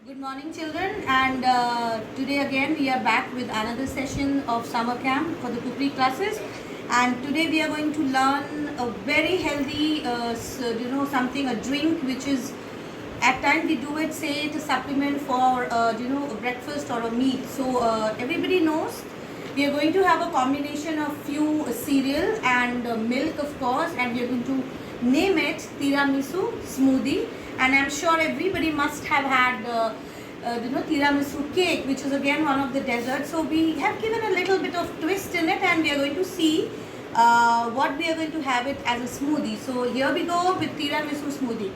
Good morning, children, and today again we are back with another session of summer camp for the Kukri classes. And today we are going to learn a very healthy, something, a drink which is at times we do it, say it a supplement for a breakfast or a meal. So everybody knows we are going to have a combination of few cereal and milk, of course, and we are going to name it tiramisu smoothie. And I'm sure everybody must have had tiramisu cake, which is again one of the desserts. So we have given a little bit of twist in it, and we are going to see what we are going to have it as a smoothie. So here we go with tiramisu smoothie.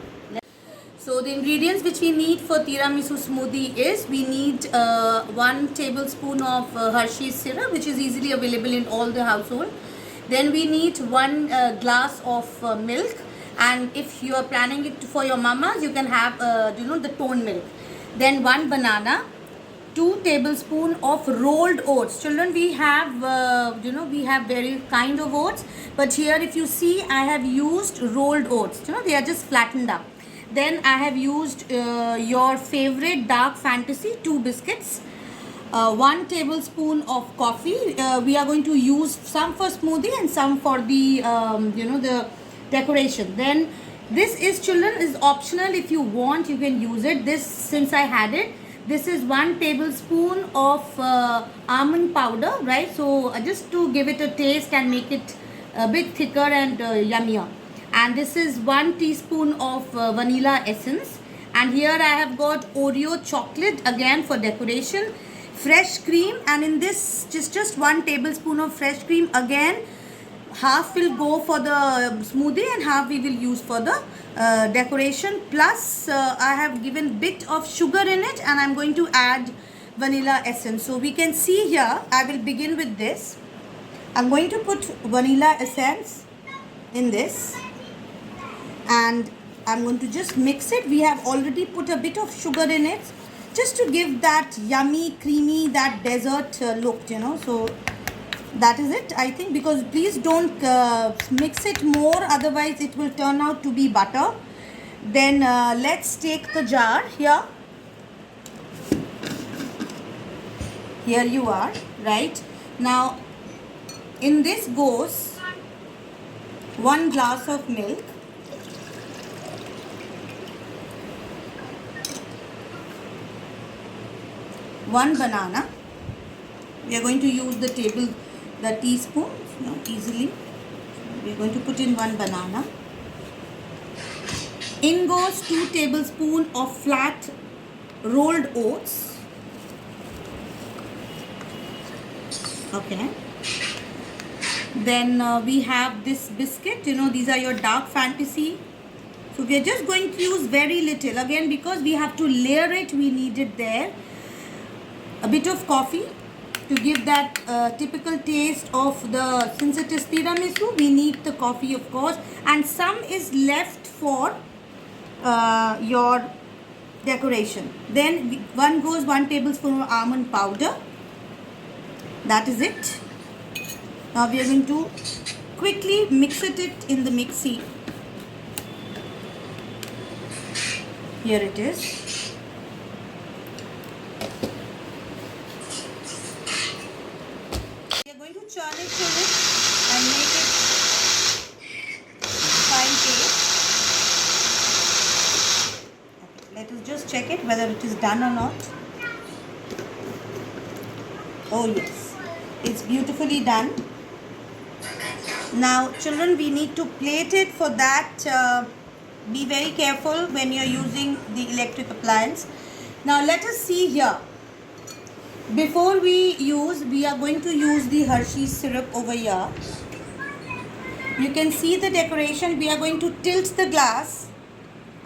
So the ingredients which we need for tiramisu smoothie is we need 1 tablespoon of Hershey's syrup, which is easily available in all the household. Then we need 1 glass of milk, and if you are planning it for your mamas, you can have the toned milk. Then 1 banana, 2 tablespoon of rolled oats. Children, we have we have very kind of oats, but here if you see, I have used rolled oats. They are just flattened up. Then I have used your favorite Dark Fantasy 2 biscuits, 1 tablespoon of coffee. We are going to use some for smoothie and some for the the decoration. Then this is, children, is optional. If you want, you can use it. This, since I had it, this is 1 tablespoon of almond powder, right? So just to give it a taste and make it a bit thicker and yummier. And this is 1 teaspoon of vanilla essence. And here I have got Oreo chocolate again for decoration, fresh cream, and in this just 1 tablespoon of fresh cream. Again, half will go for the smoothie and half we will use for the decoration. Plus I have given bit of sugar in it, and I'm going to add vanilla essence. So we can see here, I will begin with this. I'm going to put vanilla essence in this, and I'm going to just mix it. We have already put a bit of sugar in it just to give that yummy, creamy, that dessert look, so that is it, I think, because please don't mix it more, otherwise it will turn out to be butter. Then let's take the jar here. Here you are, right? Now in this goes 1 glass of milk, 1 banana. We are going to use the teaspoon, easily. We are going to put in 1 banana. In goes 2 tablespoons of flat rolled oats. Okay. Then we have this biscuit. These are your Dark Fantasy. So we are just going to use very little. Again, because we have to layer it, we need it there. A bit of coffee to give that typical taste of the, since it is tiramisu, we need the coffee, of course, and some is left for your decoration. Then 1 tablespoon of almond powder. That is it. Now we are going to quickly mix it in the mixie. Here it is. Churn it, children, and make it fine paste. Okay, let us just check it whether it is done or not. Oh yes, it's beautifully done. Now children, we need to plate it. For that, be very careful when you are using the electric appliance. Now let us see here. Before we are going to use the Hershey's syrup over here. You can see the decoration. We are going to tilt the glass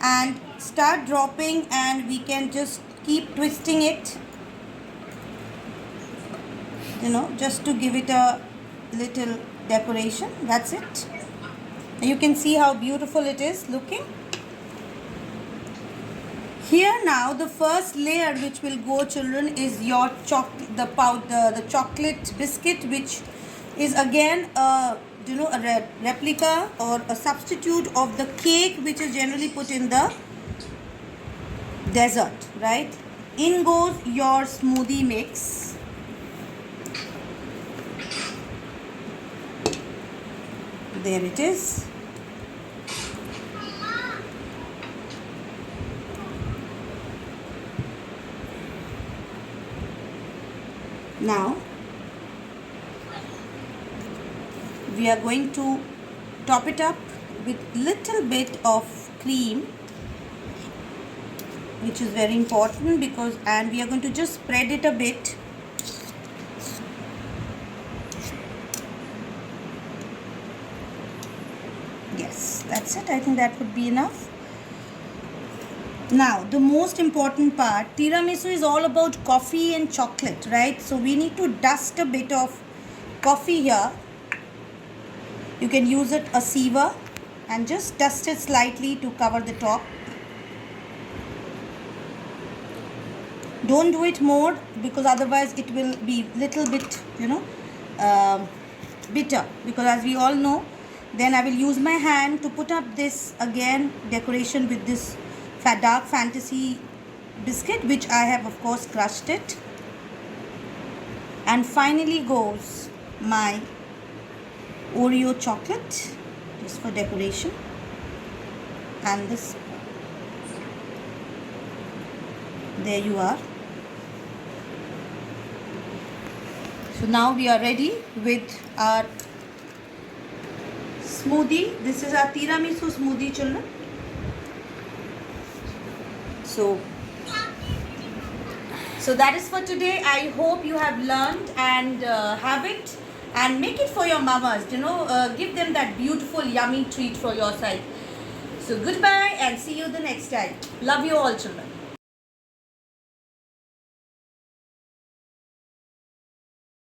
and start dropping, and we can just keep twisting it, just to give it a little decoration. That's it. You can see how beautiful it is looking. Here now, the first layer which will go, children, is your the chocolate biscuit, which is again a replica or a substitute of the cake which is generally put in the dessert, right? in goes your smoothie mix. There it is. Now we are going to top it up with little bit of cream, which is very important, because and we are going to just spread it a bit. Yes, that's it. I think that would be enough. Now the most important part, tiramisu is all about coffee and chocolate, right? So we need to dust a bit of coffee here. You can use a sieve and just dust it slightly to cover the top. Don't do it more, because otherwise it will be little bit, bitter, because as we all know. Then I will use my hand to put up this again decoration with this dark fantasy biscuit, which I have of course crushed it. And finally goes my Oreo chocolate, just for decoration, and this. There you are. So now we are ready with our smoothie. This is our tiramisu smoothie, children. So that is for today. I hope you have learned and have it, and make it for your mamas. Give them that beautiful yummy treat for your side. So goodbye and see you the next time. Love you all, children.